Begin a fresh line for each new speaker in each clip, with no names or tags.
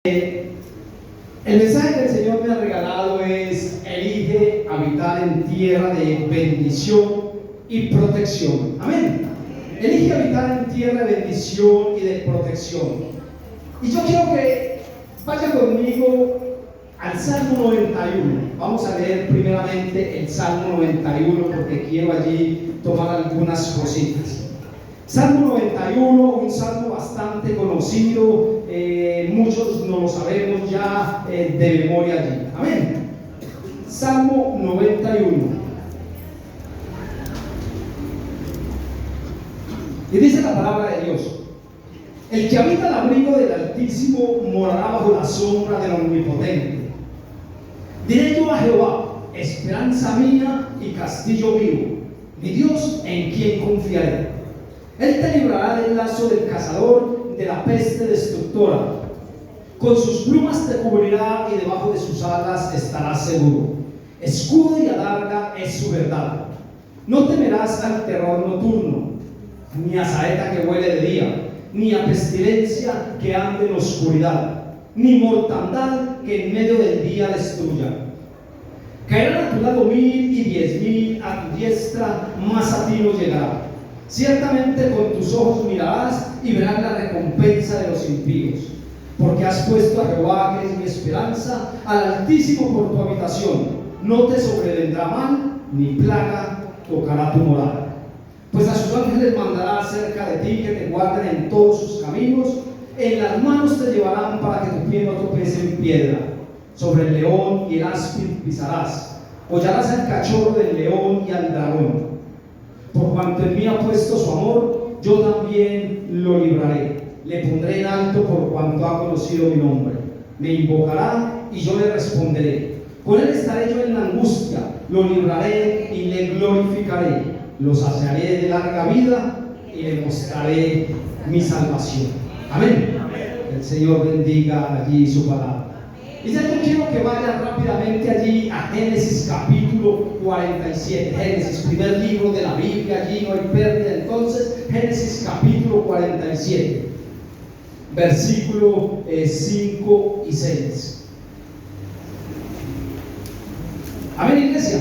El mensaje que el Señor me ha regalado es: elige habitar en tierra de bendición y protección. Amén. Elige habitar en tierra de bendición y de protección. Y yo quiero que vaya conmigo al Salmo 91. Vamos a leer primeramente el Salmo 91 porque quiero allí tomar algunas cositas. Salmo 91, un salmo bastante conocido, muchos no lo sabemos ya de memoria allí. Amén. Salmo 91. Y dice la palabra de Dios: el que habita el abrigo del Altísimo morará bajo la sombra del Omnipotente. Diré yo a Jehová, esperanza mía y castillo vivo, mi Dios en quien confiaré. Él te librará del lazo del cazador, de la peste destructora. Con sus plumas te cubrirá y debajo de sus alas estarás seguro. Escudo y adarga es su verdad. No temerás al terror nocturno, ni a saeta que vuele de día, ni a pestilencia que ande en oscuridad, ni mortandad que en medio del día destruya. Caerán a tu lado 1000 y 10.000 a tu diestra, mas a ti no llegará. Ciertamente con tus ojos mirarás y verás la recompensa de los impíos, porque has puesto a Jehová, que es mi esperanza, al Altísimo por tu habitación. No te sobrevendrá mal, ni plaga tocará tu morada. Pues a sus ángeles mandará acerca de ti, que te guarden en todos sus caminos. En las manos te llevarán para que tu pie no tropece en piedra. Sobre el león y el áspid pisarás. Hollarás al cachorro del león y al dragón. Por cuanto en mí ha puesto su amor, yo también lo libraré. Le pondré en alto por cuanto ha conocido mi nombre. Me invocará y yo le responderé. Con él estaré yo en la angustia, lo libraré y le glorificaré. Lo saciaré de larga vida y le mostraré mi salvación. Amén. El Señor bendiga allí su palabra. Y ya yo quiero que vaya rápidamente allí a Génesis capítulo 47. Génesis, primer libro de la Biblia, allí no hay pérdida. Entonces, Génesis capítulo 47, versículo 5 y 6. Amén, iglesia.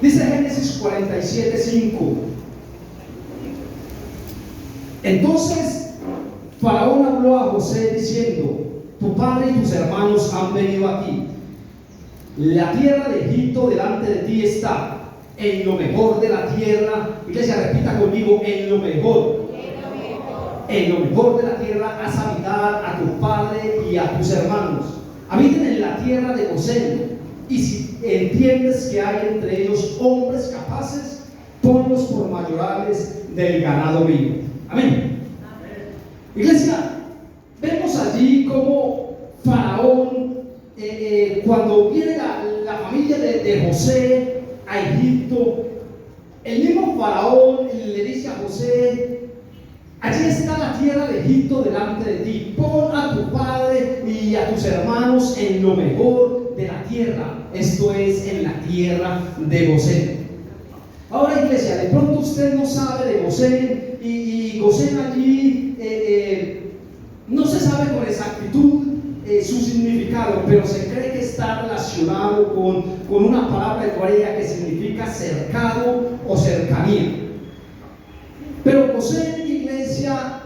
Dice Génesis 47, 5. Entonces Faraón habló a José diciendo: tu padre y tus hermanos han venido a ti. La tierra de Egipto delante de ti está. En lo mejor de la tierra, iglesia, repita conmigo: en lo mejor. En lo mejor de la tierra haz habitar a tu padre y a tus hermanos. Habiten en la tierra de Gosén. Y si entiendes que hay entre ellos hombres capaces, ponlos por mayorales del ganado mío. Amén. Iglesia, vemos allí como Faraón, cuando viene la familia de José a Egipto, el mismo Faraón le dice a José: allí está la tierra de Egipto delante de ti, pon a tu padre y a tus hermanos en lo mejor de la tierra, esto es, en la tierra de Gosén. Ahora, iglesia, de pronto usted no sabe de Gosén, y Gosén allí no se sabe con exactitud su significado, pero se cree que está relacionado con una palabra hebrea que significa cercado o cercanía. Pero Gosén, iglesia,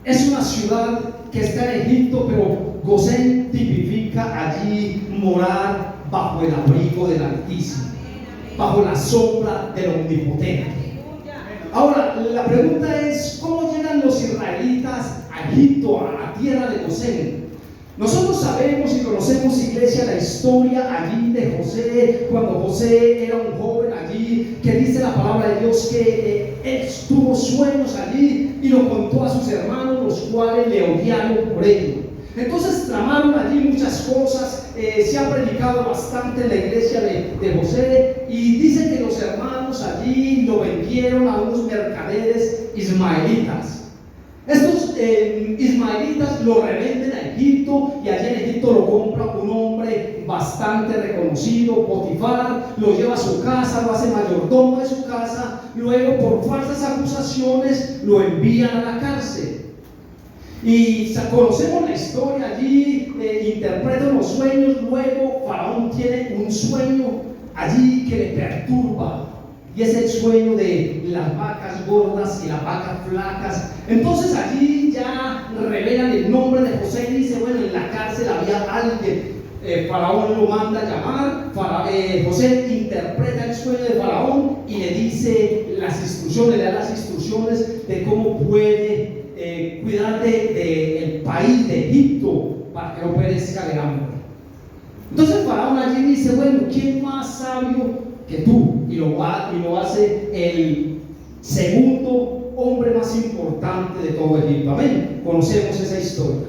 es una ciudad que está en Egipto, pero Gosén tipifica allí morar bajo el abrigo del Altísimo, bajo la sombra del Omnipotente. Ahora, la pregunta es: ¿cómo llegan los israelitas a Egipto, a tierra de Gosén? Nosotros sabemos y conocemos, iglesia, la historia allí de José, cuando José era un joven allí, que dice la palabra de Dios que él tuvo sueños allí y lo contó a sus hermanos, los cuales le odiaron por ello. Entonces tramaron allí muchas cosas. Se ha predicado bastante en la iglesia de José, y dice que los hermanos allí lo vendieron a unos mercaderes ismaelitas. Estos ismaelitas lo revenden a Egipto, y allí en Egipto lo compra un hombre bastante reconocido, Potifar, lo lleva a su casa, lo hace mayordomo de su casa, luego por falsas acusaciones lo envían a la cárcel. Y conocemos la historia allí, interpretan los sueños. Luego Faraón tiene un sueño allí que le perturba, y es el sueño de las vacas gordas y las vacas flacas. Entonces allí ya revelan el nombre de José y dice, bueno, en la cárcel había alguien. Faraón lo manda a llamar. José interpreta el sueño de Faraón y le dice las instrucciones, le da las instrucciones de cómo puede cuidar del país de Egipto para que no perezca de hambre. Entonces Faraón allí dice, bueno, ¿quién más sabio que tú? Y lo hace el segundo hombre más importante de todo Egipto. Amén. Conocemos esa historia.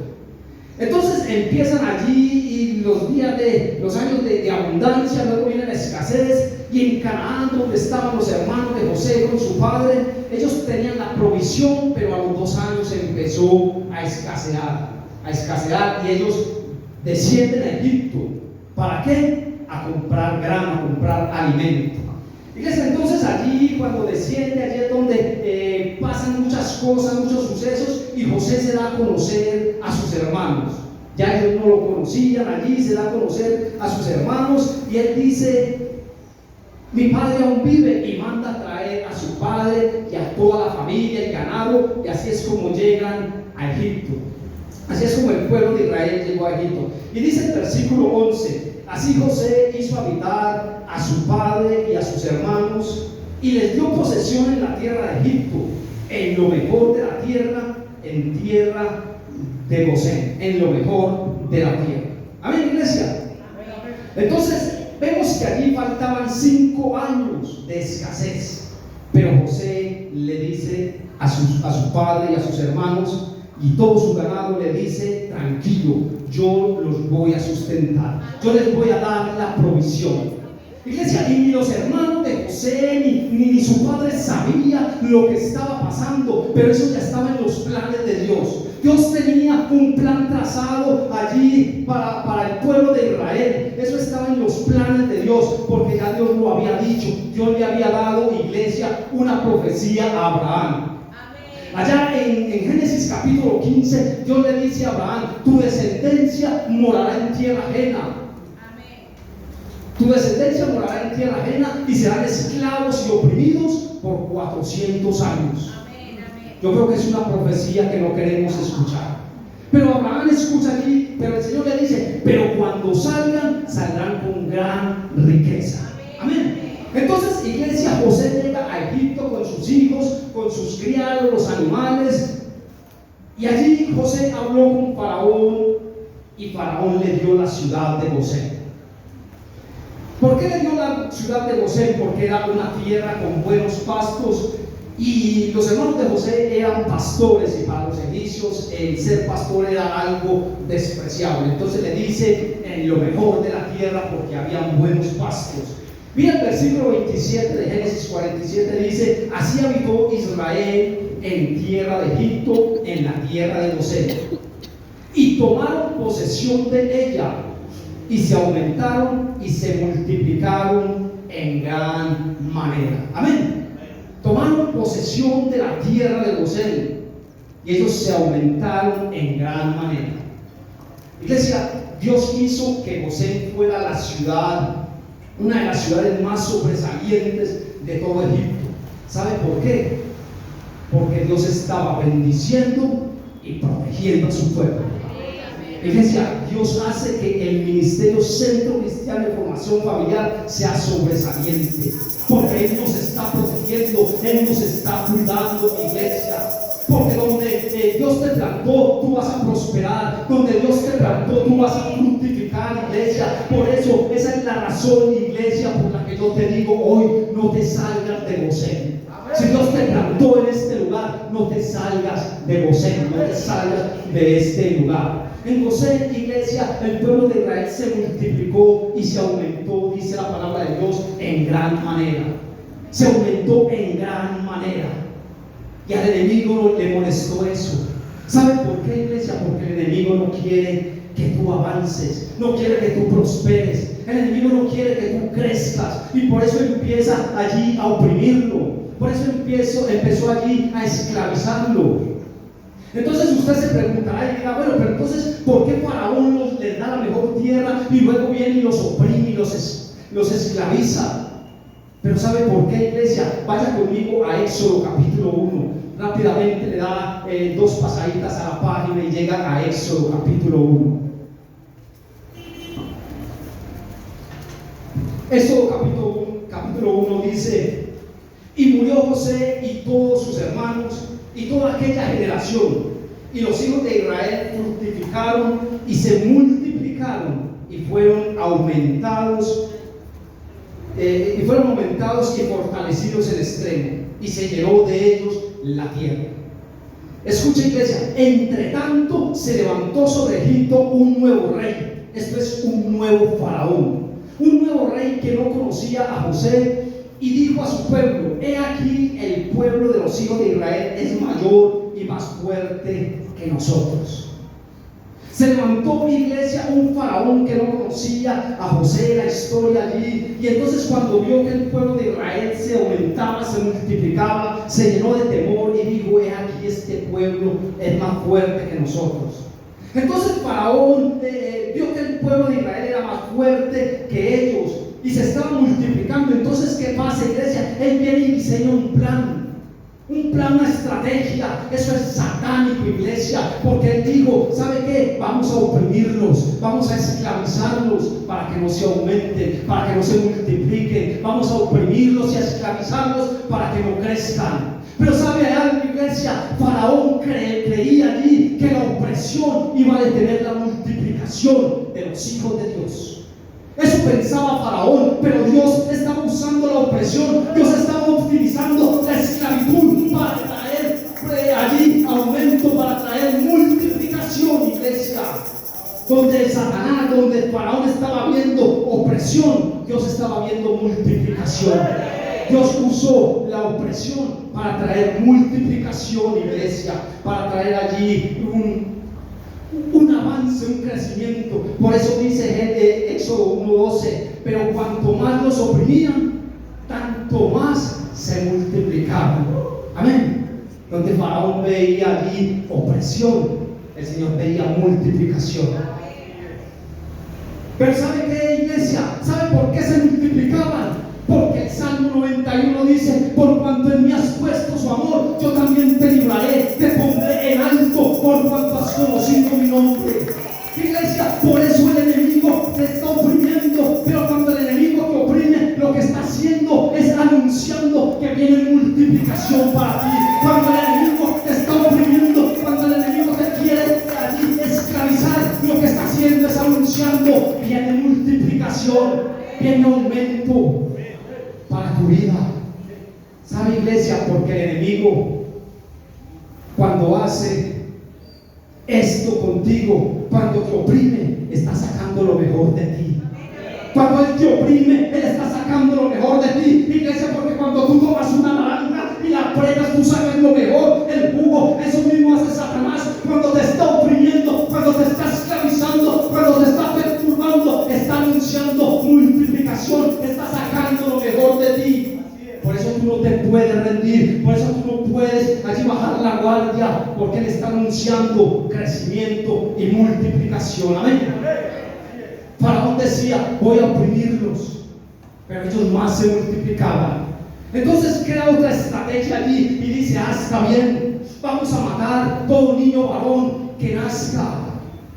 Entonces empiezan allí los años de abundancia. Luego viene la escasez, y en Canaán, donde estaban los hermanos de José con su padre, ellos tenían la provisión, pero a los 2 años empezó a escasear, y ellos descienden a Egipto. ¿Para qué? A comprar grano, a comprar alimento. Fíjense, entonces allí cuando desciende, allí es donde pasan muchas cosas, muchos sucesos, y José se da a conocer a sus hermanos. Ya ellos no lo conocían, allí se da a conocer a sus hermanos, y él dice, mi padre aún vive, y manda a traer a su padre y a toda la familia, el ganado, y así es como llegan a Egipto. Así es como el pueblo de Israel llegó a Egipto. Y dice el versículo 11, así José hizo habitar a su padre y a sus hermanos, y les dio posesión en la tierra de Egipto, en lo mejor de la tierra, en tierra de Gosén, en lo mejor de la tierra. Amén, iglesia. Entonces vemos que allí faltaban 5 años de escasez, pero José le dice a su padre y a sus hermanos y todo su ganado, le dice, tranquilo, yo los voy a sustentar, yo les voy a dar la provisión. Iglesia, y ni los hermanos de José ni su padre sabía lo que estaba pasando, pero eso ya estaba en los planes de Dios. Dios tenía un plan trazado allí para el pueblo de Israel. Eso estaba en los planes de Dios, porque ya Dios lo había dicho. Dios le había dado, iglesia, una profecía a Abraham. Allá en Génesis capítulo 15, Dios le dice a Abraham, tu descendencia morará en tierra ajena. Tu descendencia morará en tierra ajena y serán esclavos y oprimidos por 400 años. Yo creo que es una profecía que no queremos escuchar. Pero Abraham escucha allí, pero el Señor le dice, pero cuando salgan, saldrán con gran riqueza. Amén. Entonces, iglesia, José llega a Egipto con sus hijos, con sus criados, los animales, y allí José habló con Faraón, y Faraón le dio la ciudad de Gosén. ¿Por qué le dio la ciudad de Gosén? Porque era una tierra con buenos pastos, y los hermanos de José eran pastores, y para los egipcios el ser pastor era algo despreciable. Entonces le dice, en lo mejor de la tierra, porque habían buenos pastos. Mira el versículo 27 de Génesis 47, dice, así habitó Israel en tierra de Egipto, en la tierra de Gosén, y tomaron posesión de ella, y se aumentaron y se multiplicaron en gran manera. Amén. Tomaron posesión de la tierra de Gosén, y ellos se aumentaron en gran manera. Iglesia, Dios hizo que Gosén fuera la ciudad, una de las ciudades más sobresalientes de todo Egipto. ¿Sabe por qué? Porque Dios estaba bendiciendo y protegiendo a su pueblo. Iglesia, Dios hace que el ministerio Centro Cristiano de Formación Familiar sea sobresaliente, porque Él nos está protegiendo, Él nos está cuidando, iglesia. Porque donde Dios te plantó, tú vas a prosperar. Donde Dios te plantó, tú vas a fructificar, iglesia. Por eso, esa es la razón, iglesia, por la que yo te digo hoy, no te salgas de Gosén. Si Dios te plantó en este lugar, no te salgas de Gosén, no te salgas de este lugar. En Gosén, iglesia, el pueblo de Israel se multiplicó y se aumentó, dice la palabra de Dios, en gran manera. Se aumentó en gran manera. Y al enemigo le molestó eso. ¿Sabe por qué, iglesia? Porque el enemigo no quiere que tú avances, no quiere que tú prosperes. El enemigo no quiere que tú crezcas, y por eso empieza allí a oprimirlo. Por eso empezó allí a esclavizarlo. Entonces usted se preguntará y dirá, bueno, pero entonces, ¿por qué Faraón les da la mejor tierra y luego viene y los oprime y los esclaviza? Pero ¿sabe por qué, iglesia? Vaya conmigo a Éxodo capítulo 1. Rápidamente le da dos pasaditas a la página y llega a Éxodo capítulo 1. Éxodo capítulo 1 dice: y murió José y todos sus hermanos y toda aquella generación, y los hijos de Israel fructificaron y se multiplicaron y fueron aumentados y fortalecidos en extremo, y se llenó de ellos la tierra. Escucha, iglesia, entre tanto se levantó sobre Egipto un nuevo rey. Esto es un nuevo faraón, un nuevo rey que no conocía a José, y dijo a su pueblo: he aquí, el pueblo de los hijos de Israel es mayor y más fuerte que nosotros. Se levantó, iglesia, un faraón que no conocía a José, la historia allí, y entonces cuando vio que el pueblo de Israel se aumentaba, se multiplicaba, se llenó de temor y dijo: he aquí, este pueblo es más fuerte que nosotros. Entonces Faraón vio que el pueblo de Israel era más fuerte que ellos y se estaba multiplicando. Entonces, ¿qué pasa, iglesia? Él viene y diseña un plan, una estrategia. Eso es satánico, iglesia, porque él dijo: ¿sabe qué? Vamos a oprimirlos, vamos a esclavizarlos para que no se aumenten, para que no se multipliquen. Vamos a oprimirlos y a esclavizarlos para que no crezcan. Pero ¿sabe algo, iglesia? Faraón creía allí que la opresión iba a detener la multiplicación de los hijos de Dios. Eso pensaba Faraón, pero Dios estaba usando la opresión, Dios estaba utilizando la esclavitud para traer allí aumento, para traer multiplicación, iglesia. Donde Satanás, donde Faraón estaba viendo opresión, Dios estaba viendo multiplicación. Dios usó la opresión para traer multiplicación, iglesia, para traer allí un avance, un crecimiento. Por eso dice Éxodo 1:12: pero cuanto más los oprimían, tanto más se multiplicaban. Amén. Donde Faraón veía allí opresión, el Señor veía multiplicación. Pero ¿sabe qué, iglesia? ¿Sabe por qué se multiplicaban? Porque el Salmo 91 dice: por cuanto en mí has puesto su amor, yo también te libraré, te pondré en alto, por cuanto has conocido mi nombre. Iglesia, por eso el enemigo te está oprimiendo, pero cuando el enemigo te oprime, lo que está haciendo es anunciando que viene multiplicación para ti. Cuando el enemigo te está oprimiendo, cuando el enemigo te quiere allí esclavizar, lo que está haciendo es anunciando: viene multiplicación, viene aumento para tu vida. ¿Sabe, iglesia? Porque el enemigo, cuando hace esto contigo, cuando te oprime, está sacando lo mejor de ti. Cuando él te oprime, él está sacando lo mejor de ti, iglesia, porque cuando tú tomas una naranja y la aprietas, tú sacas lo mejor, el jugo. Eso mismo hace Satanás cuando te está oprimiendo, cuando te está esclavizando, cuando te está perturbando. Está anunciando multiplicación, está sacando lo mejor de ti. Por eso tú no te puedes rendir, por eso tú no puedes allí bajar la guardia, porque él está anunciando crecimiento y multiplicación. Amén. Faraón decía: voy a oprimirlos, pero ellos más se multiplicaban. Entonces crea otra estrategia allí y dice: está bien, vamos a matar todo niño varón que nazca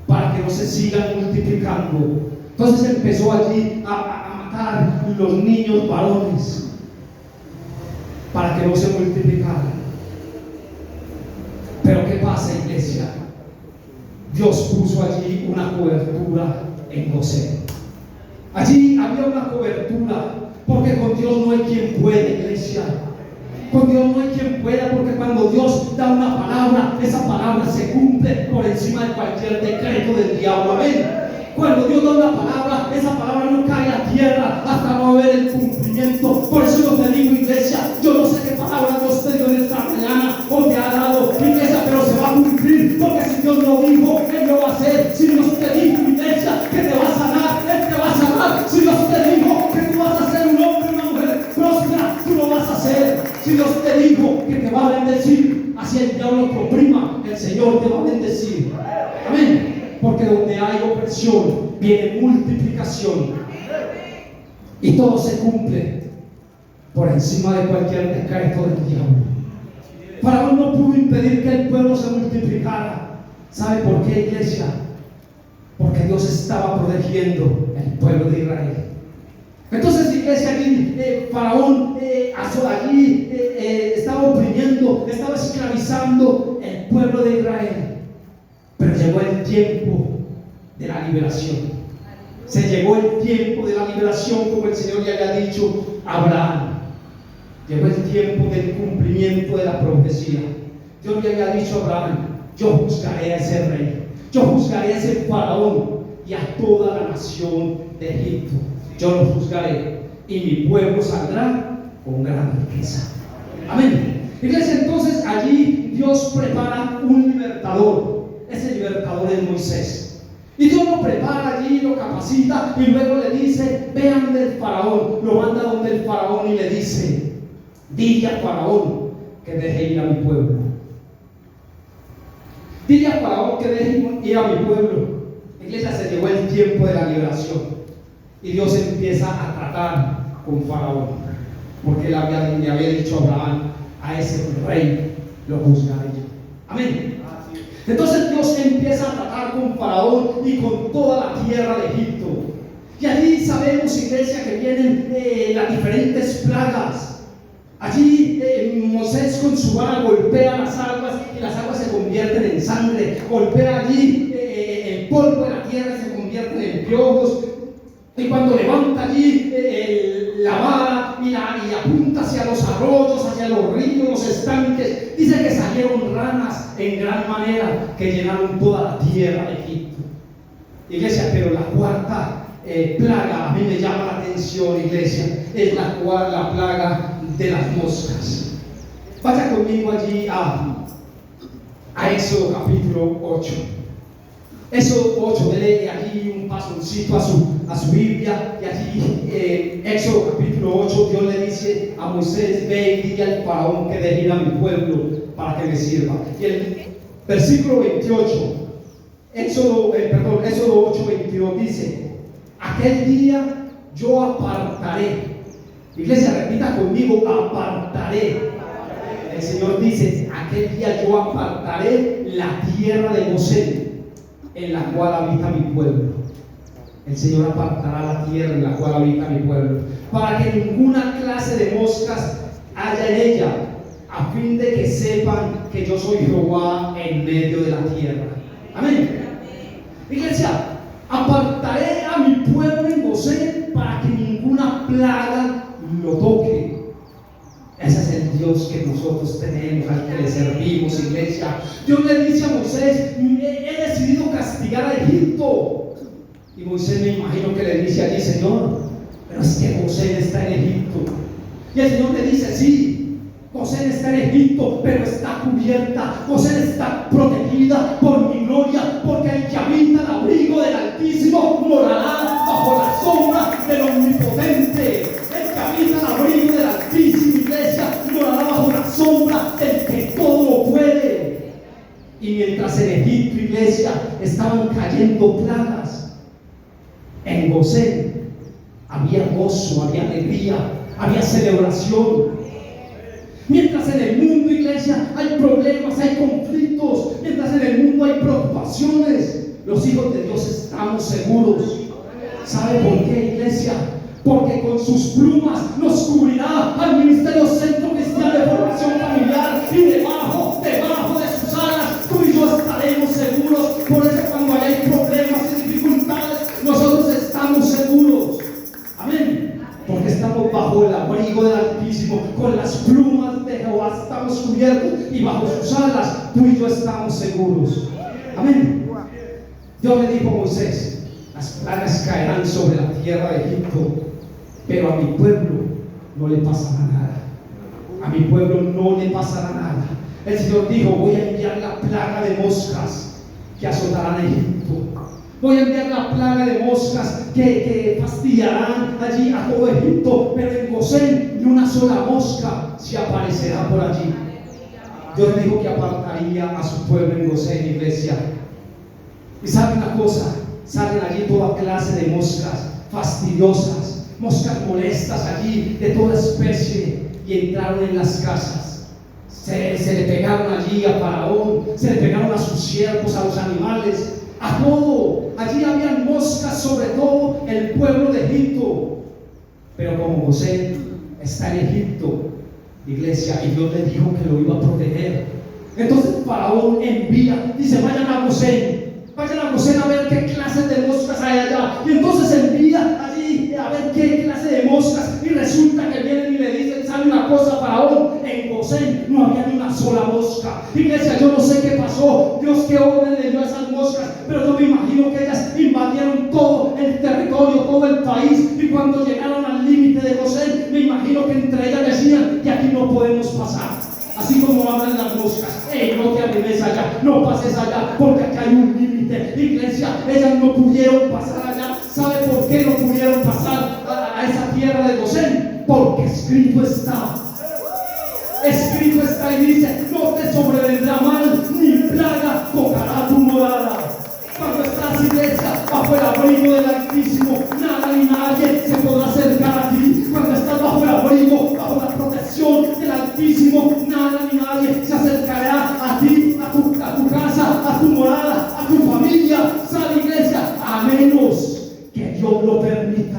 para que no se sigan multiplicando. Entonces empezó allí a matar los niños varones para que no se multiplicaran. Pero ¿qué pasa, iglesia? Dios puso allí una cobertura en José. Allí había una cobertura, porque con Dios no hay quien pueda, iglesia. Con Dios no hay quien pueda, porque cuando Dios da una palabra, esa palabra se cumple por encima de cualquier decreto del diablo. Amén. Cuando Dios da una palabra, esa palabra no cae a tierra hasta no haber el cumplimiento. Por eso yo te digo, iglesia, yo no sé qué palabra Dios te dio en esta mañana o te ha dado, iglesia, pero se va a cumplir, porque si Dios lo dijo, Él lo va a hacer. Si Dios te dijo, iglesia, que te va a sanar, Él te va a sanar. Si Dios te dijo que tú vas a ser un hombre, una mujer próspera, tú lo vas a hacer. Si Dios te dijo que te va a bendecir, así el diablo te oprima, el Señor opresión, viene multiplicación. Y todo se cumple por encima de cualquier decreto del diablo. Faraón no pudo impedir que el pueblo se multiplicara. ¿Sabe por qué, iglesia? Porque Dios estaba protegiendo el pueblo de Israel. Entonces, iglesia, aquí Faraón allí estaba oprimiendo, estaba esclavizando el pueblo de Israel. Pero llegó el tiempo de la liberación. Se llegó el tiempo de la liberación, como el Señor ya había dicho a Abraham. Llegó el tiempo del cumplimiento de la profecía. Dios le había dicho a Abraham: yo juzgaré a ese rey, yo juzgaré a ese faraón y a toda la nación de Egipto. Yo los juzgaré y mi pueblo saldrá con gran riqueza. Amén. Iglesia, entonces allí Dios prepara un libertador. Ese libertador es Moisés. Y Dios lo prepara allí, lo capacita y luego le dice: vean del faraón. Lo manda donde el faraón y le dice: dile a faraón que deje ir a mi pueblo. Dile a faraón que deje ir a mi pueblo. Iglesia, se llegó el tiempo de la liberación. Y Dios empieza a tratar con faraón. Porque le había dicho a Abraham: a ese rey lo juzgaré yo. Amén. Entonces Dios empieza a tratar con faraón y con toda la tierra de Egipto. Y allí sabemos, iglesia, que vienen las diferentes plagas. Allí Moisés con su vara golpea las aguas y las aguas se convierten en sangre. Golpea allí el polvo de la tierra y se convierten en piojos. Y cuando levanta allí la vara y apunta hacia los arroyos, hacia los ríos, los estanques, dice que salieron ranas en gran manera que llenaron toda la tierra de Egipto. Iglesia, pero la cuarta plaga a mí me llama la atención, iglesia, es la plaga de las moscas. Vaya conmigo allí a Éxodo capítulo 8. Éxodo 8, dele allí un pasoncito a su Biblia. Y allí Éxodo capítulo 8, Dios le dice a Moisés: ve y dile al faraón que deje ir a mi pueblo para que me sirva. Y el versículo 28, Éxodo 8, 22 dice: aquel día yo apartaré. Iglesia, repita conmigo: apartaré. El Señor dice: aquel día yo apartaré la tierra de Gosén, en la cual habita mi pueblo. El Señor apartará la tierra en la cual habita mi pueblo, para que ninguna clase de moscas haya en ella, a fin de que sepan que yo soy Jehová en medio de la tierra. Amén. Iglesia, apartaré a mi pueblo en Gosén para que ninguna plaga lo toque. Ese es el Dios que nosotros tenemos, al que le servimos, iglesia. Dios le dice a Moisés: he decidido castigar a Egipto. Y Moisés, me imagino que le dice allí: Señor, pero es que Gosén está en Egipto. Y el Señor le dice: sí, Gosén está en Egipto, pero está cubierta. Gosén está protegida por mi gloria, porque el que habita el abrigo del Altísimo morará bajo la sombra del Omnipotente. El que habita el abrigo del Altísimo, iglesia, morará bajo la sombra del que todo lo puede. Y mientras en Egipto, iglesia, estaban cayendo plagas, en Gosén había gozo, había alegría, había celebración. Mientras en el mundo, iglesia, hay problemas, hay conflictos, mientras en el mundo hay preocupaciones, los hijos de Dios estamos seguros. ¿Sabe por qué, iglesia? Porque con sus plumas nos cubrirá al Ministerio Centro Cristiano de Formación Familiar, y debajo de sus alas tú y yo estaremos seguros. Por eso cuando hay problemas y dificultades, nosotros estamos seguros. Amén. Porque estamos bajo el abrigo del Altísimo, con las plumas de Jehová estamos cubiertos, y bajo sus alas tú y yo estamos seguros. Amén. Dios le dijo a Moisés: las plagas caerán sobre la tierra de Egipto, pero a mi pueblo no le pasará nada. A mi pueblo no le pasará nada. El Señor dijo: voy a enviar la plaga de moscas que azotarán a Egipto. Voy a enviar la plaga de moscas que fastidiarán allí a todo Egipto, pero en Gosén ni una sola mosca se aparecerá por allí. Dios dijo que apartaría a su pueblo en Gosén, iglesia. Y sabe una cosa, salen allí toda clase de moscas fastidiosas, moscas molestas allí de toda especie, y entraron en las casas. Se le pegaron allí a Faraón, se le pegaron a sus siervos, a los animales, a todo. Allí habían moscas sobre todo el pueblo de Egipto. Pero como José está en Egipto, iglesia, y Dios le dijo que lo iba a proteger, entonces Faraón envía, dice: vayan a Gosén a ver qué clase de moscas hay allá. Y entonces envía allí a ver qué clase de moscas, y resulta que vienen y le dicen: ¿sabe una cosa, Faraón? En Gosén no había ni una sola mosca. Iglesia, yo no sé qué pasó, Dios qué orden le dio a esas moscas, pero yo me imagino que ellas invadieron todo el territorio, todo el país, y cuando llegaron al límite de Gosén, me imagino que entre ellas decían: que aquí no podemos pasar. Así como hablan las moscas: no te arrimes allá, no pases allá, porque acá hay un límite. Iglesia, ellas no pudieron pasar allá. ¿Sabe por qué no pudieron pasar a esa tierra de Gosén? Porque escrito está y dice: no te sobrevendrá mal, ni plaga tocará tu morada. Cuando estás, iglesia, bajo el abrigo del Altísimo, nada ni nadie se podrá acercar a ti. Cuando estás bajo el abrigo, bajo la protección del Altísimo, nada ni nadie se acercará a ti, a tu casa, a tu morada, a tu familia. Sal, iglesia, a menos que Dios lo permita,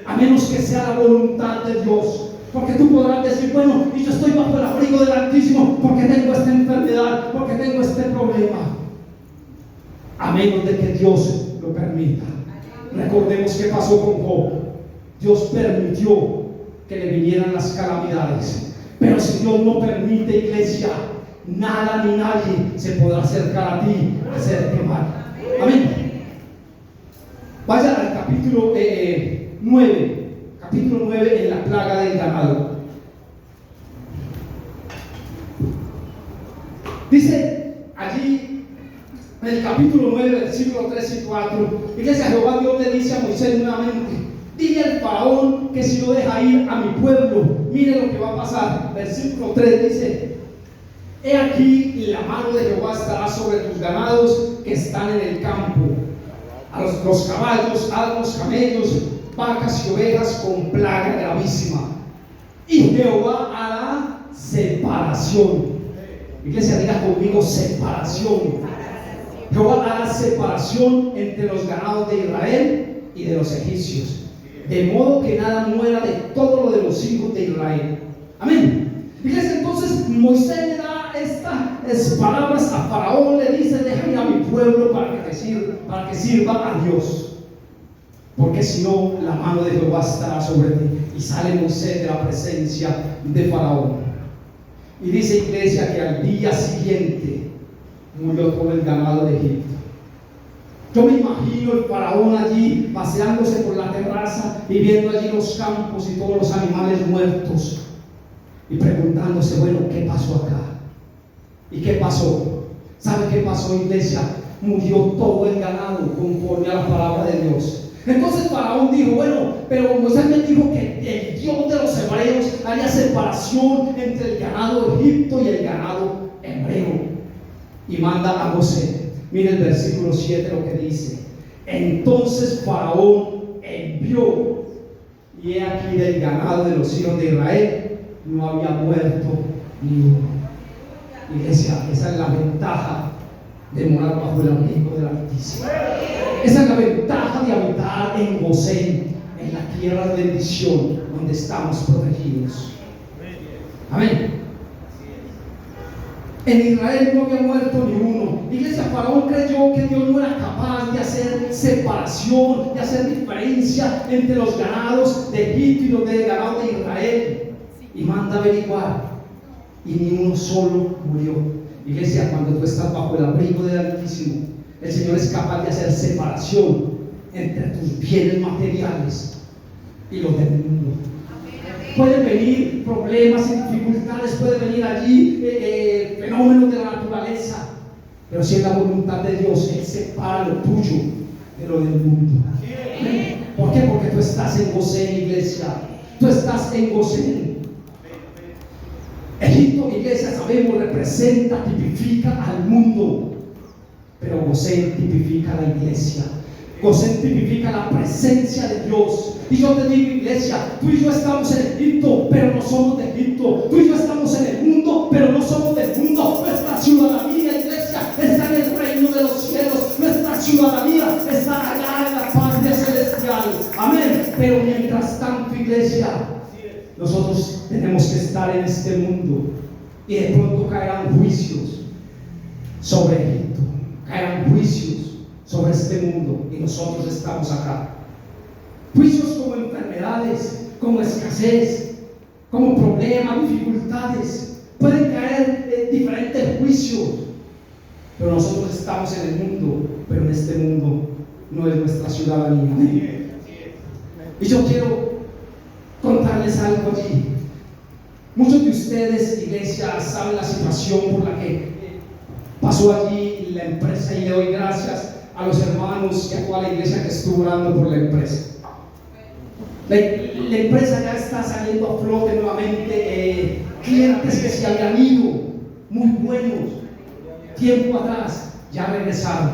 a menos que sea la voluntad de Dios. Porque tú podrás decir: bueno, y yo estoy bajo el abrigo del Altísimo porque tengo esta enfermedad, porque tengo este problema. A menos de que Dios lo permita. Recordemos qué pasó con Job. Dios permitió que le vinieran las calamidades, pero si Dios no permite, iglesia, nada ni nadie se podrá acercar a ti a hacerte mal. Amén. Vaya al capítulo 9. Capítulo 9, en la plaga del ganado. Dice allí en el capítulo 9, versículos 3 y 4, iglesia, Jehová Dios le dice a Moisés nuevamente: dile al Faraón que si no deja ir a mi pueblo, mire lo que va a pasar. Versículo 3 dice: he aquí, la mano de Jehová estará sobre tus ganados que están en el campo, a los caballos, asnos, camellos, vacas y ovejas con plaga gravísima, y Jehová hará separación. Iglesia, diga conmigo: separación. Jehová hará separación entre los ganados de Israel y de los egipcios, de modo que nada muera de todo lo de los hijos de Israel. Amén. Iglesia, entonces Moisés le da estas palabras a Faraón, le dice: deja ir a mi pueblo para que sirva a Dios, porque si no, la mano de Jehová estará sobre ti. Y sale Moisés de la presencia de Faraón. Y dice, iglesia, que al día siguiente murió todo el ganado de Egipto. Yo me imagino el Faraón allí paseándose por la terraza y viendo allí los campos y todos los animales muertos, y preguntándose: bueno, ¿qué pasó acá? ¿Y qué pasó? ¿Sabe qué pasó, iglesia? Murió todo el ganado conforme a la palabra de Dios. Entonces Faraón dijo: bueno, pero Moisés me dijo que el Dios de los hebreos haría separación entre el ganado de Egipto y el ganado hebreo. Y manda a José. Mire el versículo 7 lo que dice: entonces Faraón envió, y he aquí, del ganado de los hijos de Israel no había muerto ni uno. Iglesia, esa es la ventaja de morar bajo el abrigo del Altísimo. Esa es la ventaja de habitar en Gosén, en la tierra de bendición, donde estamos protegidos. Amén. En Israel no había muerto ni uno. Iglesia, Faraón creyó que Dios no era capaz de hacer separación, de hacer diferencia entre los ganados de Egipto y los del ganado de Israel. Y manda averiguar, y ni uno solo murió. Iglesia, cuando tú estás bajo el abrigo del Altísimo, el Señor es capaz de hacer separación entre tus bienes materiales y los del mundo. Pueden venir problemas y dificultades, pueden venir allí fenómenos de la naturaleza, pero si es la voluntad de Dios, Él separa lo tuyo de lo del mundo. ¿Amén? ¿Por qué? Porque tú estás en Gosén, iglesia. Tú estás en Gosén. Egipto, iglesia, sabemos, representa, tipifica al mundo, pero Gosén tipifica a la iglesia. Gosén tipifica la presencia de Dios. Y yo te digo, iglesia, tú y yo estamos en Egipto, pero no somos de Egipto. Tú y yo estamos en el mundo, pero no somos del mundo. Nuestra ciudadanía, iglesia, está en el reino de los cielos. Nuestra ciudadanía está allá en la patria celestial. Amén. Pero mientras tanto, iglesia, nosotros tenemos que estar en este mundo. Y de pronto caerán juicios sobre Egipto, caerán juicios sobre este mundo, y nosotros estamos acá. Juicios como enfermedades, como escasez, como problemas, dificultades. Pueden caer diferentes juicios, pero nosotros estamos en el mundo, pero en este mundo no es nuestra ciudadanía. Y yo quiero contarles algo allí. Muchos de ustedes, iglesia, saben la situación por la que pasó allí la empresa, y le doy gracias a los hermanos y a toda la iglesia que estuvo orando por la empresa. La empresa ya está saliendo a flote nuevamente. Clientes que se habían ido, muy buenos, tiempo atrás, ya regresaron.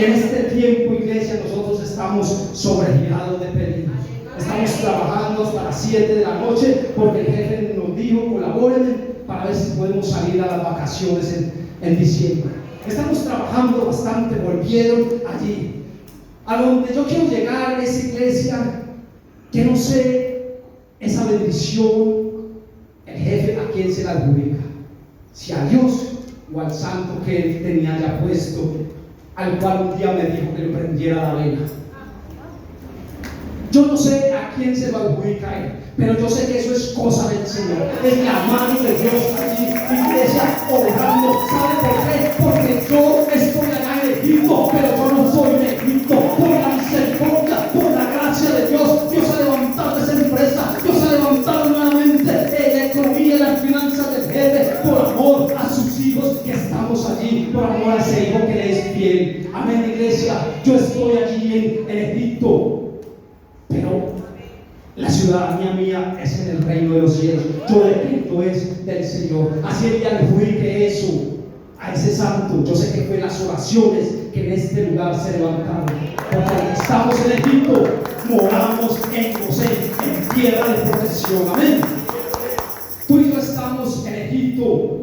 Y en este tiempo, iglesia, nosotros estamos sobregirados de pedidos. Estamos trabajando hasta las 7 de la noche porque el jefe nos dijo: colaboren para ver si podemos salir a las vacaciones en diciembre. Estamos trabajando bastante. Volvieron allí. A donde yo quiero llegar es, iglesia, que no sé esa bendición, el jefe a quién se la adjudica, si a Dios o al santo que él tenía ya puesto, al cual un día me dijo que le prendiera la vela. Yo no sé a quién se lo adjudica él, pero yo sé que eso es cosa del Señor. Es la mano de Dios allí, iglesia, obrando. ¿Sabe por qué? Porque yo estoy allá en Egipto, pero yo no soy de Egipto. Por la misericordia, por la gracia de Dios, Dios ha levantado esa empresa. Dios ha levantado nuevamente la economía y las finanzas del jefe, por amor a sus hijos, que estamos allí, por amor a ese hijo que le es fiel. Amén, iglesia. Yo estoy allí en Egipto, pero la ciudadanía mía es en el reino de los cielos. Yo dependo es del Señor. Así el día le adjudique eso a ese santo. Yo sé que fue las oraciones que en este lugar se levantaron, porque estamos en Egipto, moramos en Gosén, en tierra de protección. Amén. Tú y yo estamos en Egipto.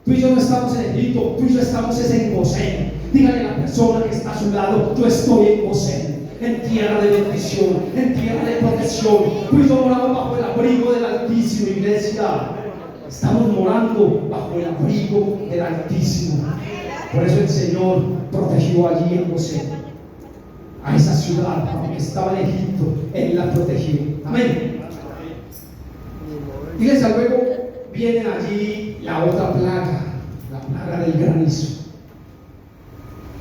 Tú y yo no estamos en Egipto. Tú y yo estamos en Gosén. Dígale a la persona que está a su lado: yo estoy en Gosén, en tierra de bendición, en tierra de protección. Tú y yo moramos bajo el abrigo del Altísimo, iglesia. Estamos morando bajo el abrigo del Altísimo. Por eso el Señor protegió allí en Gosén, a esa ciudad, aunque estaba en Egipto, Él la protegió. Amén. Iglesia, luego viene allí la otra plaga, la plaga del granizo.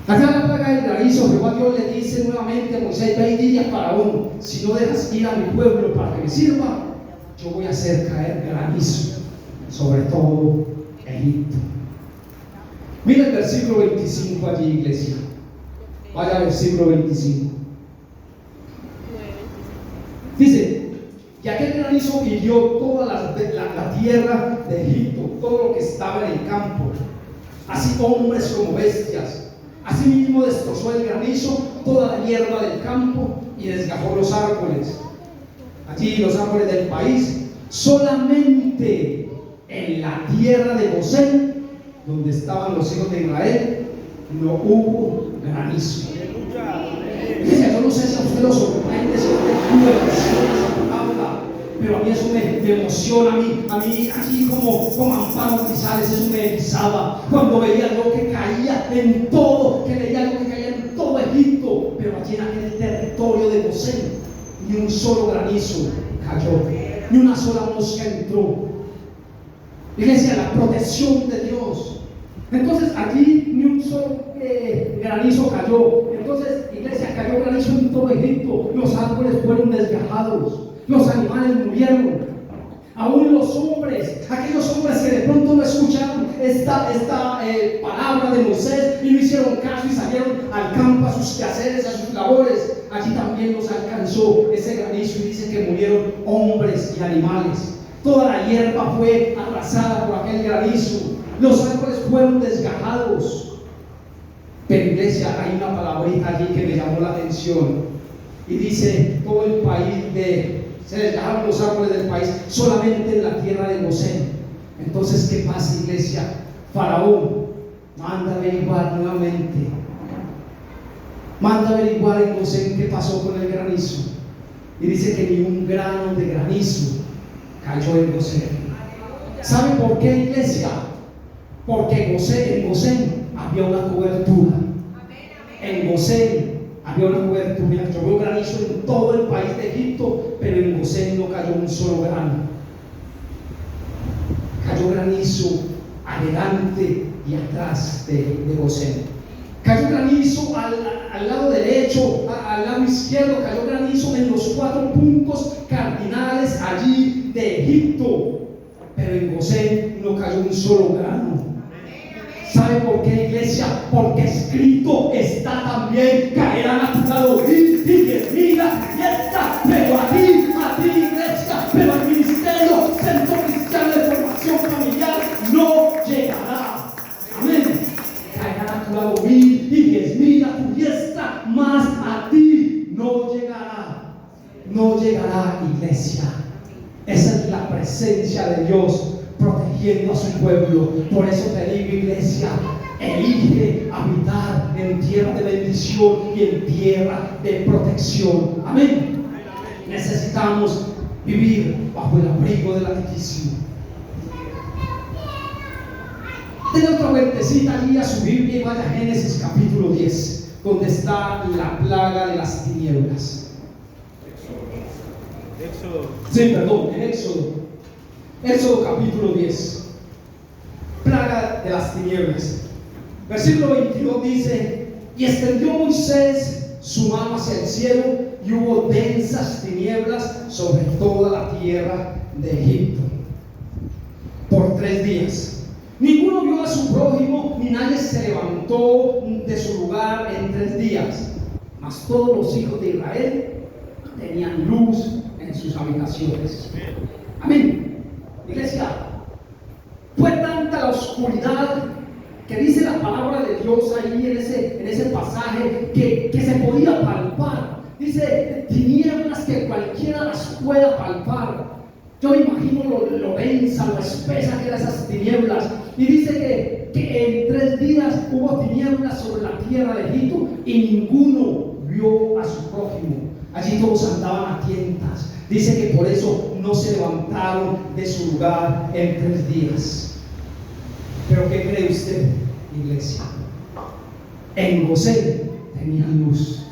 Acá la plaga del granizo, Jehová Dios le dice nuevamente a Moisés: ve y dile a Faraón, si no dejas ir a mi pueblo para que me sirva, yo voy a hacer caer granizo sobre todo Egipto. Mira el versículo 25 allí, iglesia. Vaya al versículo 25. Dice: y aquel granizo hirió toda la tierra de Egipto, todo lo que estaba en el campo, así hombres como bestias. Asimismo destrozó el granizo toda la hierba del campo y desgajó los árboles. Allí los árboles del país. Solamente en la tierra de Gosén, donde estaban los hijos de Israel, no hubo granizo. Yo no sé si a usted lo sorprende, si a usted habla, pero a mí eso me emociona. A mí así como Amparo Grisales, eso me erizaba cuando veía lo que caía en todo, que veía lo que caía en todo Egipto, pero allí en aquel territorio de Gosén ni un solo granizo cayó, ni una sola mosca entró. Iglesia, la protección de Dios. Entonces allí ni un solo granizo cayó. Entonces, iglesia, cayó granizo en todo Egipto. Los árboles fueron desgajados, los animales murieron. Aún los hombres, aquellos hombres que de pronto no escucharon esta palabra de Moisés y no hicieron caso y salieron al campo a sus quehaceres, a sus labores, allí también los alcanzó ese granizo, y dice que murieron hombres y animales. Toda la hierba fue arrasada por aquel granizo. Los árboles fueron desgajados. Pero iglesia, hay una palabrita allí que me llamó la atención. Y dice, todo el país se les dejaron los árboles del país, solamente en la tierra de Gosén. Entonces, ¿qué pasa, iglesia? Faraón manda averiguar nuevamente. Manda averiguar en Gosén qué pasó con el granizo. Y dice que ni un grano de granizo cayó en Gosén. ¿Sabe por qué, iglesia? Porque en Gosén había una cobertura. En Gosén había una cobertura. Llovió granizo en todo el país de Egipto, pero en Gosén no cayó un solo grano. Cayó granizo adelante y atrás de Gosén. Cayó granizo al lado derecho, al lado izquierdo. Cayó granizo en los 4 puntos cardinales allí de Egipto, pero en Gosén no cayó un solo grano. ¿Sabe por qué, iglesia? Porque escrito está también: caerán a tu lado y 10,000 y esta, pero a ti, iglesia, pero al ministerio Centro Cristiano de Formación Familiar no llegará. Amén. Caerán a tu lado 1,000 y 10,000 a tu diestra, mas a ti no llegará. No llegará, iglesia. Esa es la presencia de Dios protegiendo a su pueblo. Por eso te digo, iglesia, elige habitar en tierra de bendición y en tierra de protección. Amén. Necesitamos vivir bajo el abrigo del Altísimo. Denle otra vueltecita allí a su Biblia y vaya a Génesis capítulo 10, donde está la plaga de las tinieblas. En Éxodo capítulo 10, plaga de las tinieblas. Versículo 22 dice: y extendió Moisés su mano hacia el cielo, y hubo densas tinieblas sobre toda la tierra de Egipto por 3 días. Ninguno vio a su prójimo, ni nadie se levantó de su lugar en 3 días. Mas todos los hijos de Israel tenían luz en sus habitaciones. Amén. Iglesia, fue tanta la oscuridad que dice la palabra de Dios ahí en ese pasaje que se podía palpar. Dice tinieblas que cualquiera las pueda palpar. Yo me imagino lo densa, lo espesa que eran esas tinieblas. Y dice que en 3 días hubo tinieblas sobre la tierra de Egipto y ninguno vio a su prójimo. Allí todos andaban a tientas. Dice que por eso no se levantaron de su lugar en 3 días. Pero ¿qué cree usted, iglesia? En Gosén tenían luz.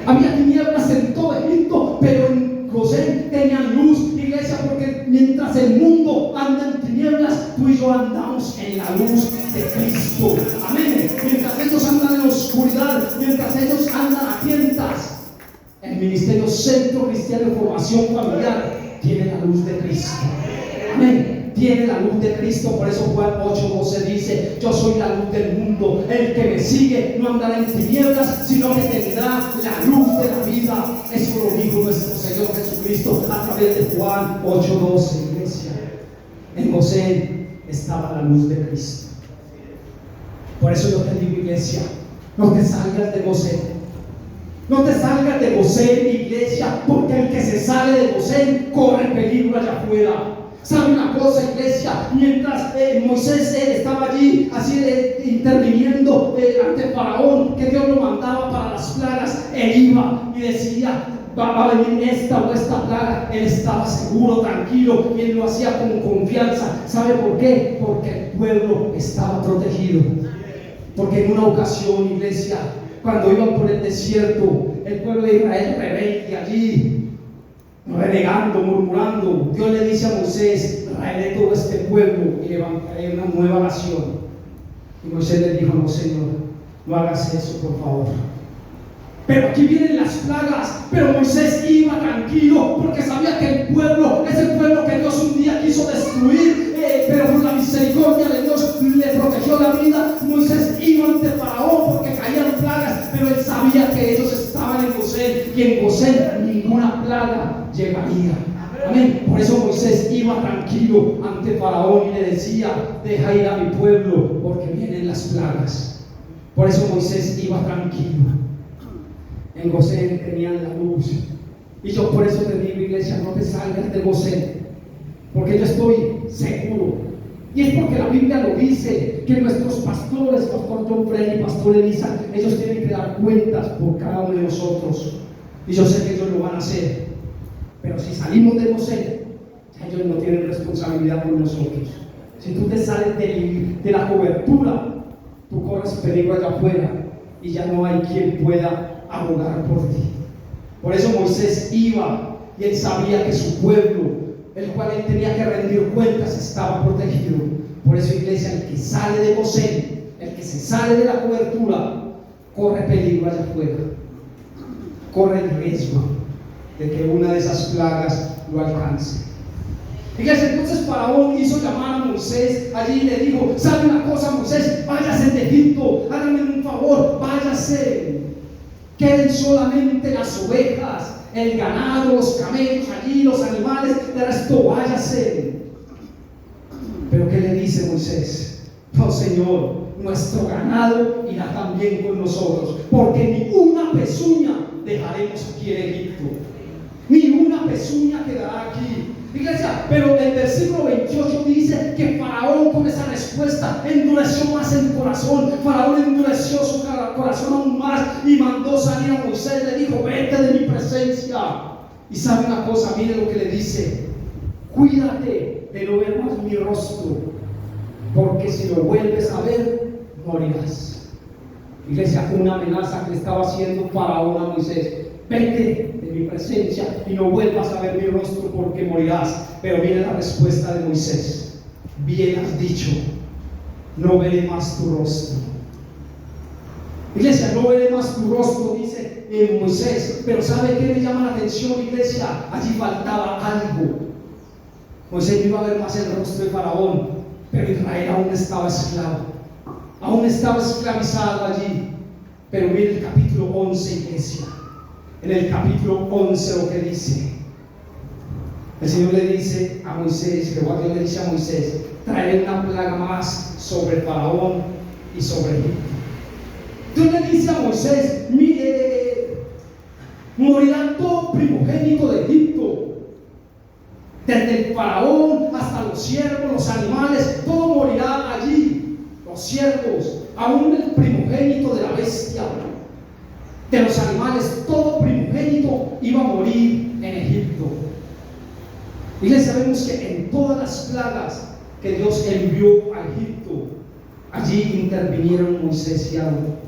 Había tinieblas en todo Egipto, pero en Gosén tenían luz, iglesia, porque mientras el mundo anda en tinieblas, tú y yo andamos en la luz de Cristo. Amén. Mientras ellos andan en la oscuridad, mientras ellos andan a tientas, el ministerio Centro Cristiano de Formación Familiar tiene la luz de Cristo. Amén. Tiene la luz de Cristo. Por eso Juan 8:12 dice: yo soy la luz del mundo. El que me sigue no andará en tinieblas, sino que tendrá la luz de la vida. Eso lo dijo nuestro Señor Jesucristo a través de Juan 8:12. Iglesia, en Gosén estaba la luz de Cristo. Por eso yo te digo, iglesia, no te salgas de Gosén. No te salgas de Gosén, iglesia, porque el que se sale de Gosén corre peligro allá afuera. ¿Sabe una cosa, iglesia? Mientras Moisés estaba allí así interviniendo ante Faraón, que Dios lo mandaba para las plagas, él iba y decía: va a venir esta o esta plaga. Él estaba seguro, tranquilo, y él lo hacía con confianza. ¿Sabe por qué? Porque el pueblo estaba protegido. Porque en una ocasión, iglesia, cuando iban por el desierto, el pueblo de Israel rebelde allí, renegando, murmurando, Dios le dice a Moisés: traeré todo este pueblo y levantaré una nueva nación. Y Moisés le dijo: no, Señor, no hagas eso, por favor. Pero aquí vienen las plagas. Pero Moisés iba tranquilo, porque sabía que el pueblo es el pueblo que Dios un día quiso destruir, pero por la misericordia de Dios le protegió la vida. Moisés iba ante Faraón porque caían plagas, pero él sabía que ellos estaban en Gosén, y en Gosén ninguna plaga llegaría. Amén. Por eso Moisés iba tranquilo ante Faraón y le decía: deja ir a mi pueblo porque vienen las plagas. Por eso Moisés iba tranquilo. En Gosén tenían la luz. Y yo por eso te digo, iglesia, no te salgas de Gosén, porque yo estoy seguro. Y es porque la Biblia lo dice, que nuestros pastores, pastor John Frey y pastor Elisa, ellos tienen que dar cuentas por cada uno de nosotros. Y yo sé que ellos lo van a hacer. Pero si salimos de Gosén, ellos no tienen responsabilidad por nosotros. Si tú te sales de la cobertura, tú corres peligro allá afuera y ya no hay quien pueda abogar por ti. Por eso Moisés iba y él sabía que su pueblo, el cual él tenía que rendir cuentas, estaba protegido. Por eso, iglesia, el que sale de Gosén, el que se sale de la cobertura, corre peligro allá afuera, corre el riesgo de que una de esas plagas lo alcance. Fíjense, entonces Faraón hizo llamar a Moisés allí y le dijo: ¿sabe una cosa, Moisés? Váyase de Egipto, hágame un favor, váyase. Queden solamente las ovejas, el ganado, los camellos allí, los animales, de resto váyase. Pero ¿qué le dice Moisés? No, Señor, nuestro ganado irá también con nosotros, porque ni una pezuña dejaremos aquí en Egipto, ni una pezuña quedará aquí. Iglesia, pero el versículo 28 dice que Faraón, con esa respuesta, endureció más el corazón. Faraón endureció su corazón aún más y mandó salir a Moisés. Le dijo: vete de mi presencia. Y sabe una cosa, mire lo que le dice: cuídate de no ver más mi rostro, porque si lo vuelves a ver, morirás. Iglesia, una amenaza que le estaba haciendo Faraón a Moisés: vete de mi presencia y no vuelvas a ver mi rostro, porque morirás. Pero viene la respuesta de Moisés: bien has dicho, no veré más tu rostro. Iglesia, no veré más tu rostro, dice Moisés. Pero ¿sabe qué me llama la atención, iglesia? Allí faltaba algo. Moisés no iba a ver más el rostro de Faraón, pero Israel aún estaba esclavo, aún estaba esclavizado allí. Pero mire el capítulo 11, iglesia. En el capítulo 11 lo que dice, el Señor le dice a Moisés, Jehová Dios le dice a Moisés: traeré una plaga más sobre Faraón y sobre Egipto. Dios le dice a Moisés: mire, morirá todo primogénito de Egipto, desde el Faraón hasta los siervos, los animales, todo morirá allí, los siervos, aún el primogénito de la bestia, de los animales, todo primogénito iba a morir en Egipto. Y les sabemos que en todas las plagas que Dios envió a Egipto, allí intervinieron Moisés y Aarón.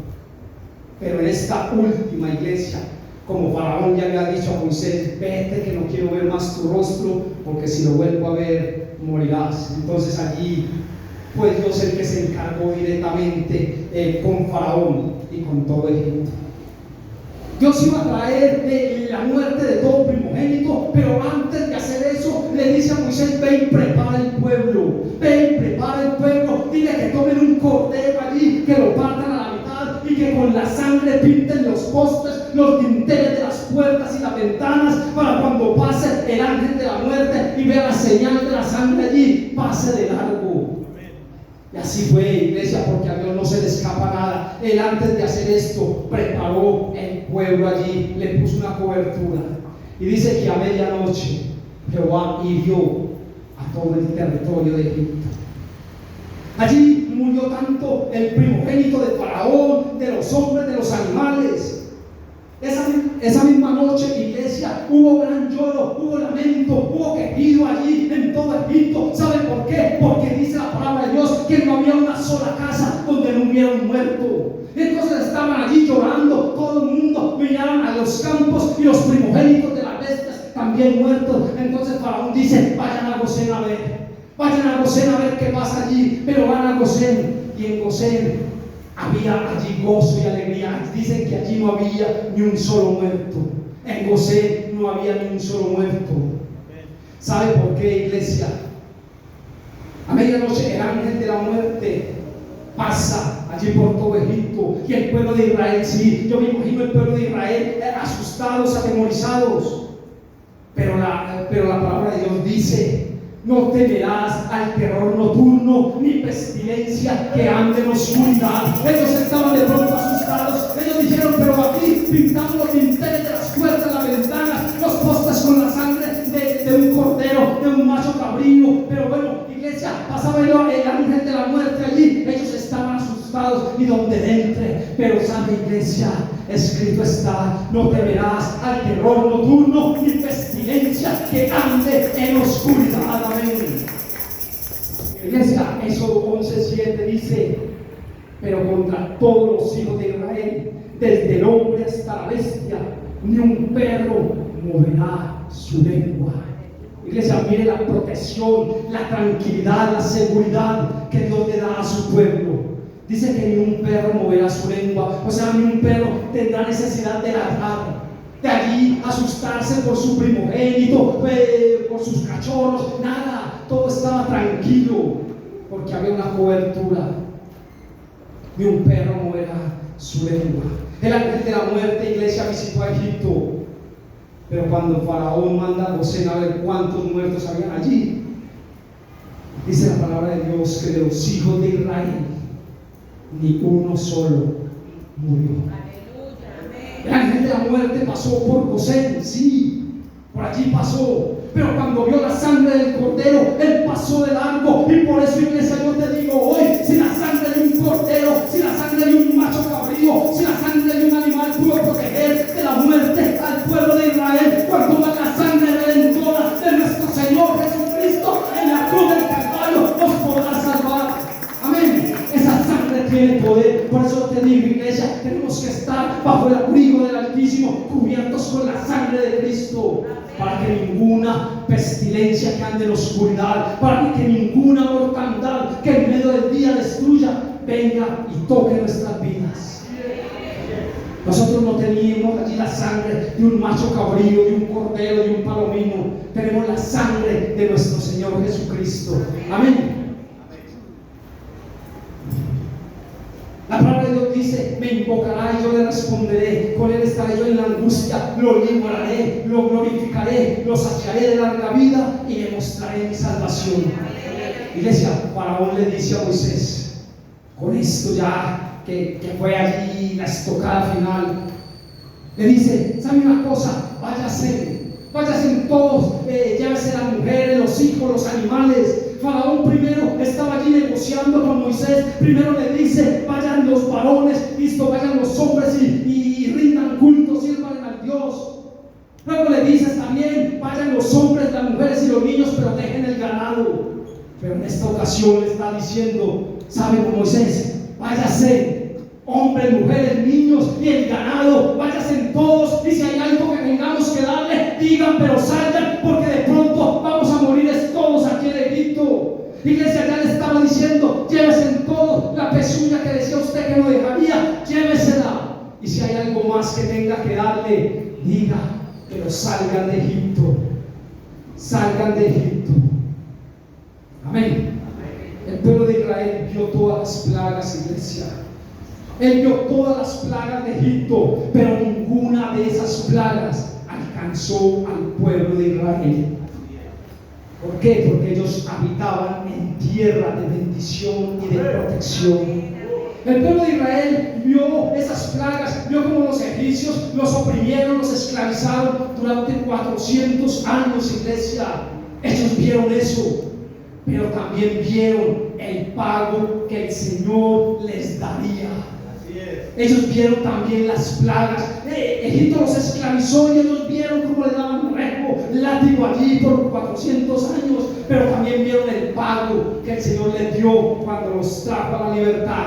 Pero en esta última, iglesia, como Faraón ya le ha dicho a Moisés: vete, que no quiero ver más tu rostro, porque si lo vuelvo a ver, morirás. Entonces allí fue Dios el que se encargó directamente con Faraón y con todo Egipto. Dios iba a traer la muerte de todo primogénito, pero antes de hacer eso, le dice a Moisés: ve y prepara el pueblo, ve y prepara el pueblo, dile que tomen un cordero allí, que lo partan a la mitad y que con la sangre pinten los postes, los dinteles de las puertas y las ventanas, para cuando pase el ángel de la muerte y vea la señal de la sangre allí, pase de largo. Y así fue, iglesia, porque a Dios no se le escapa nada. Él, antes de hacer esto, preparó el pueblo allí, le puso una cobertura. Y dice que a medianoche Jehová hirió a todo el territorio de Egipto. Allí murió tanto el primogénito de Faraón, de los hombres, de los animales. Esa misma noche, iglesia, hubo gran lloro, hubo lamento, hubo quejido allí en todo Egipto. ¿Sabe por qué? Porque dice la palabra de Dios que no había una sola casa donde no hubiera un muerto. Entonces estaban allí llorando, todo el mundo, miraron a los campos y los primogénitos de las bestias también muertos. Entonces Faraón dice: vayan a Gosén a ver, vayan a Gosén a ver qué pasa allí. Pero van a Gosén, y en Gosén había allí gozo y alegría. Dicen que allí no había ni un solo muerto. En Gosén no había ni un solo muerto. ¿Sabe por qué, iglesia? A medianoche el ángel de la muerte pasa allí por todo Egipto, y el pueblo de Israel, sí, yo me imagino el pueblo de Israel asustados, atemorizados. Pero la palabra de Dios dice No temerás al terror nocturno, ni pestilencia que ande en oscuridad. Ellos estaban de pronto asustados. Ellos dijeron, pero aquí pintamos los dinteles de las puertas, las ventanas, los postes con la sangre de un cordero, de un macho cabrío. Pero bueno, iglesia, pasaba el ángel de la muerte allí. Ellos estaban asustados y donde entre. Pero sabe, iglesia, escrito está: no temerás al terror nocturno, ni pestilencia que ande en oscuridad. Amén. Iglesia, Éxodo 11:7 dice: pero contra todos los hijos de Israel, desde el hombre hasta la bestia, ni un perro moverá su lengua. Iglesia, mire la protección, la tranquilidad, la seguridad que Dios le da a su pueblo. Dice que ni un perro moverá su lengua. O sea, ni un perro tendrá necesidad de ladrar, de allí asustarse por su primogénito, por sus cachorros. Nada, todo estaba tranquilo porque había una cobertura. Ni un perro moverá su lengua. El ángel de la muerte, iglesia, visitó a Egipto, pero cuando Faraón manda a José a ver cuántos muertos habían allí, dice la palabra de Dios que de los hijos de Israel ni uno solo murió. El ángel de la muerte pasó por José, sí, por allí pasó, pero cuando vio la sangre del cordero, él pasó de largo. Y por eso, iglesia, yo te digo hoy: si la sangre de un cordero, si la sangre de un macho cabrío, si la sangre de un animal pudo proteger de la muerte al pueblo de Israel, cuando va la sangre redentora de nuestro Señor Jesucristo en la cruz del Calvario, nos podrá salvar. Amén. Esa sangre tiene poder. Por eso te digo, iglesia, tenemos que estar bajo el abrigo del Altísimo, cubiertos con la sangre de Cristo, para que ninguna pestilencia que ande en la oscuridad, para que ninguna mortandad que en medio del día destruya, venga y toque nuestras vidas. Nosotros no teníamos allí la sangre de un macho cabrío, de un cordero, de un palomino. Tenemos la sangre de nuestro Señor Jesucristo. Amén. La palabra de Dios dice: me invocará y yo le responderé, con él estaré yo en la angustia, lo libraré, lo glorificaré, lo saciaré de larga vida y le mostraré mi salvación. Iglesia, Faraón le dice a Moisés, con esto ya que fue allí la estocada final, le dice: ¿sabe una cosa? Váyase todos, llévese las mujeres, los hijos, los animales. Faraón primero estaba allí negociando con Moisés. Primero le dice: vayan los varones, listo, vayan los hombres y rindan culto, sirvan al Dios. Luego le dices también: vayan los hombres, las mujeres y los niños, pero dejen el ganado. Pero en esta ocasión le está diciendo: ¿sabe, Moisés? Váyase, hombres, mujeres, niños y el ganado, váyase todos. Y si hay algo que tengamos que darle, digan, pero salgan, porque de pronto vamos a morir todos aquí en Egipto. Iglesia, ya le estaba diciendo: llévese todo, la pezuña que decía usted que no dejaría, llévesela. Y si hay algo más que tenga que darle, diga, pero salgan de Egipto. Salgan de Egipto. Amén. El pueblo de Israel vio todas las plagas, iglesia. Él vio todas las plagas de Egipto, pero ninguna de esas plagas alcanzó al pueblo de Israel. ¿Por qué? Porque ellos habitaban en tierra de bendición y de protección. El pueblo de Israel vio esas plagas, vio cómo los egipcios los oprimieron, los esclavizaron durante 400 años, iglesia. Ellos vieron eso, pero también vieron el pago que el Señor les daría. Ellos vieron también las plagas. Egipto los esclavizó y ellos vieron cómo le daban rejo, látigo allí por 400 años, pero también vieron el pago que el Señor les dio cuando los trajo a la libertad.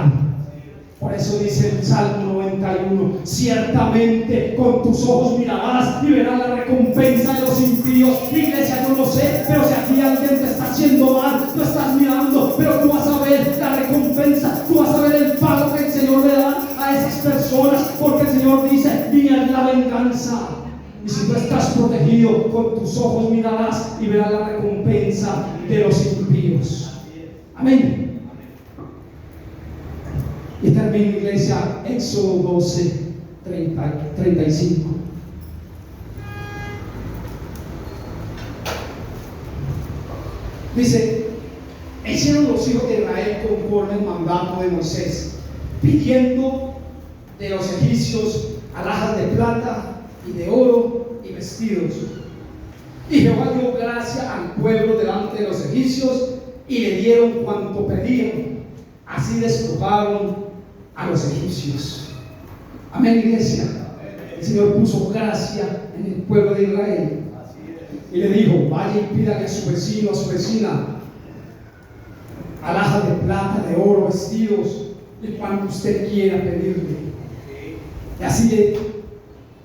Por eso dice el Salmo 91: ciertamente con tus ojos mirarás y verás la recompensa de los impíos. Iglesia, yo no sé, pero si aquí alguien te está haciendo mal, tú estás mirando, pero tú vas a ver la recompensa, tú vas a ver el pago que el Señor le da a esas personas, porque el Señor dice: mía es la venganza. Y si tú estás protegido, con tus ojos mirarás y verás la recompensa de los impíos. Amén. Y termino, iglesia, Éxodo 12, 35. Dice: hicieron los hijos de Israel conforme al mandato de Moisés, pidiendo de los egipcios alhajas de plata y de oro y vestidos. Y Jehová dio gracia al pueblo delante de los egipcios y le dieron cuanto pedían. Así despojaron a los egipcios. Amén, iglesia. El Señor puso gracia en el pueblo de Israel y le dijo: vaya y pídale a su vecino, a su vecina, alhajas de plata, de oro, vestidos, y cuanto usted quiera pedirle. Y así le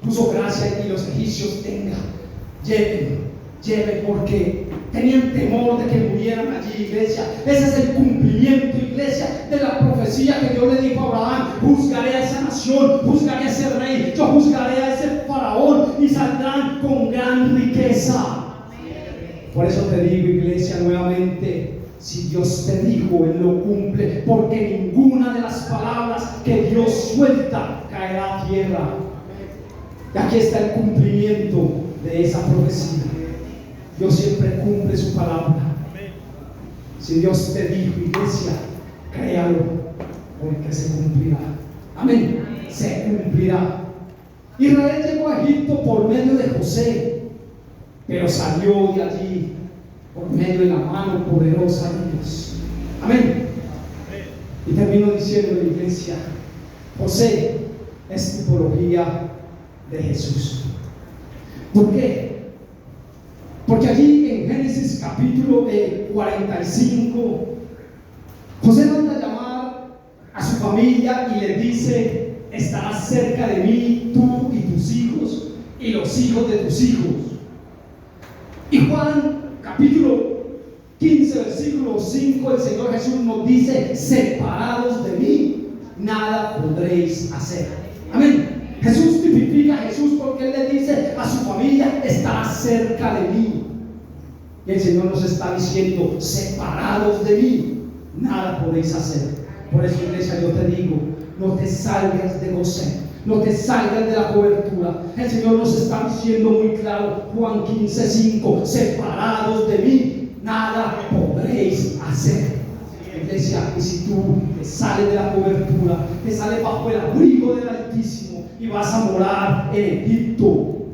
puso gracia, y los egipcios: tenga, lleve, porque tenían temor de que murieran allí, iglesia. Ese es el cumplimiento, iglesia, de la profecía que Dios le dijo a Abraham: juzgaré a esa nación, juzgaré a ese rey, yo juzgaré a ese faraón, y saldrán con gran riqueza. Por eso te digo, iglesia, nuevamente, si Dios te dijo, Él lo cumple, porque ninguna de las palabras que Dios suelta caerá a tierra. Y aquí está el cumplimiento de esa profecía. Dios siempre cumple su palabra. Si Dios te dijo, iglesia, créalo, porque se cumplirá. Amén. Se cumplirá. Israel llegó a Egipto por medio de José, pero salió de allí por medio de la mano poderosa de Dios. Amén. Y termino diciendo, la iglesia, José es tipología de Jesús. ¿Por qué? Porque allí en Génesis capítulo 45, José manda a llamar a su familia y le dice: estarás cerca de mí, tú y tus hijos y los hijos de tus hijos. Y Juan capítulo 15, versículo 5, el Señor Jesús nos dice: separados de mí, nada podréis hacer. Amén. Jesús tipifica a Jesús porque Él le dice a su familia: estará cerca de mí. Y el Señor nos está diciendo: separados de mí, nada podéis hacer. Por eso, iglesia, yo te digo, no te salgas de José, no te salgas de la cobertura. El Señor nos está diciendo muy claro, Juan 15:5: separados de mí, nada podréis hacer. Iglesia, y si tú te sales de la cobertura, te sales bajo el abrigo del Altísimo y vas a morar en Egipto,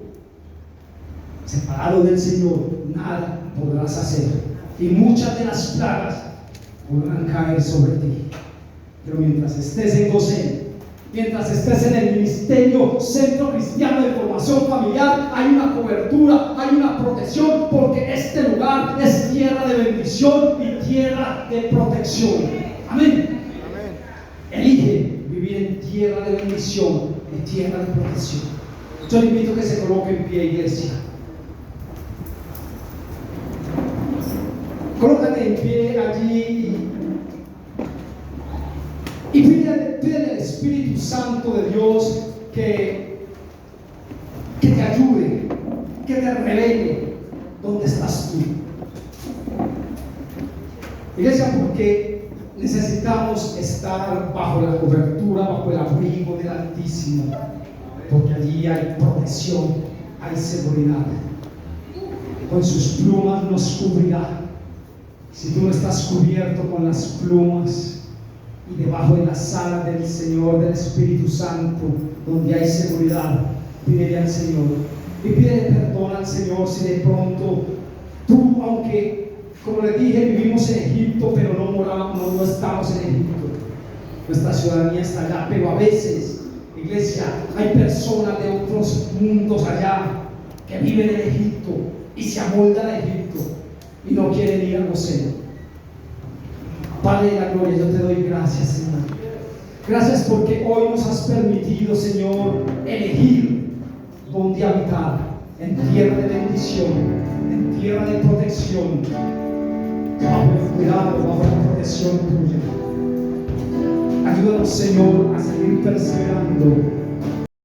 separado del Señor, nada podrás hacer. Y muchas de las plagas podrán caer sobre ti. Pero mientras estés en Gosén, mientras estés en el ministerio Centro Cristiano de Formación Familiar, hay una cobertura, hay una protección, porque este lugar es tierra de bendición y tierra de protección. Amén. Elige vivir en tierra de bendición y tierra de protección. Yo le invito a que se coloque en pie, iglesia. Colócate en pie allí y pídele al Espíritu Santo de Dios que te ayude, que te revele dónde estás tú. Iglesia, porque necesitamos estar bajo la cobertura, bajo el abrigo del Altísimo, porque allí hay protección, hay seguridad. Con sus plumas nos cubrirá. Si tú no estás cubierto con las plumas y debajo de las alas del Señor, del Espíritu Santo, donde hay seguridad, pídele al Señor y pídele perdón al Señor si de pronto tú, aunque, como le dije, vivimos en Egipto, pero no estamos en Egipto. Nuestra ciudadanía está allá, pero a veces, iglesia, hay personas de otros mundos allá que viven en Egipto y se amoldan a Egipto y no quieren ir a Gosén. Padre de la gloria, yo te doy gracias, Señor. Gracias porque hoy nos has permitido, Señor, elegir dónde habitar, en tierra de bendición, en tierra de protección, bajo el cuidado, bajo la protección tuya. Ayúdanos, Señor, a seguir perseverando